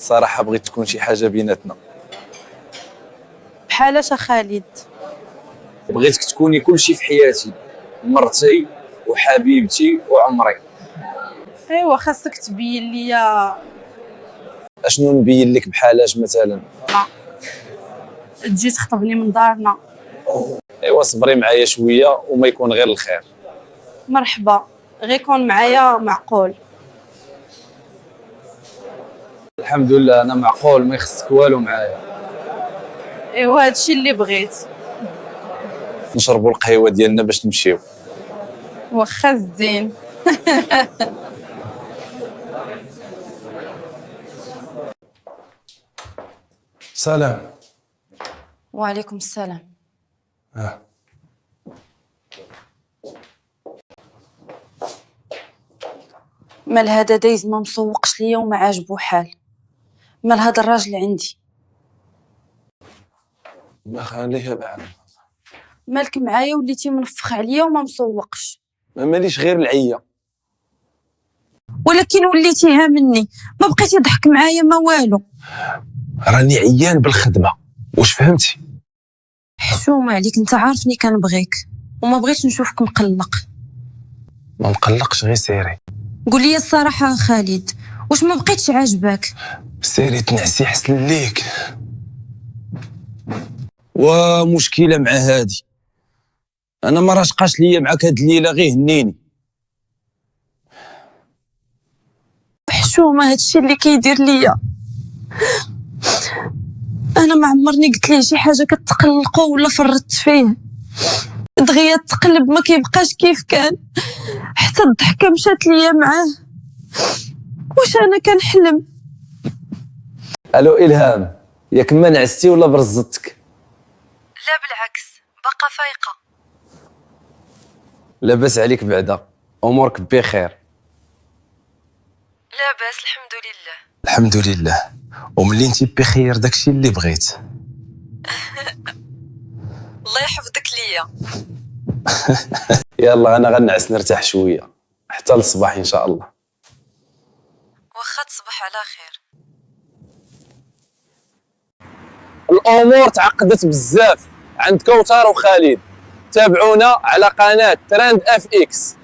الصراحه بغيت تكون شي حاجه بيناتنا. بحال اش خالد؟ بغيتك تكوني كلشي في حياتي، مرتي وحبيبتي وعمري. ايوا خاصك تبين ليا. اشنو نبين لك بحال اش مثلا؟ تجي تخطبني من دارنا. ايوا صبري معايا شويه وما يكون غير الخير. مرحبا، غير كون معايا معقول. الحمد لله انا معقول، ما يخصك والو معايا. ايوا هادشي اللي بغيت. نشربوا القهوه ديالنا باش نمشيو. واخا الزين. سلام. وعليكم السلام. مال هذا دايز ما مسوقش ليا وما عاجبو حال. مال هذا الراجل عندي. ما خليها بعد. مالك معايا وليتي منفخ عليا وما مسوقش. ما ماليش غير العيه. ولكن وليتي ها مني، ما بقيتي ضحك معايا ما والو. راني عيان بالخدمه، واش فهمتي؟ حشومه عليك، انت عارفني كنبغيك وما بغيتش نشوفك مقلق. ما مقلقش، غير سيري. قول لي الصراحه خالد، واش ما بقيتش عاجباك؟ سيري تنعسي حسن ليك. ومشكله مع هادي، انا ما راشقاش ليا معاك هاد الليله، غير هنيني. حشومه هادشي اللي كيدير ليا. انا ما عمرني قلت ليه شي حاجه كتقلقو ولا فرطت فيه. دغيا تقلب ما كيبقاش كيف كان، حتى الضحكه مشات ليا معاه. واش انا كنحلم؟ الو الهام، ياك ما نعستي ولا برزتك؟ لا بالعكس، باقا فايقه. لاباس عليك بعدا؟ امورك بخير؟ لاباس الحمد لله. الحمد لله. وملي انتي بخير داكشي اللي بغيت. الله يحفظك ليا. يلا انا غنعس نرتاح شويه حتى الصباح ان شاء الله. واخا تصبح على خير. الامور تعقدت بزاف عند كوثر وخالد. تابعونا على قناه ترند اف اكس.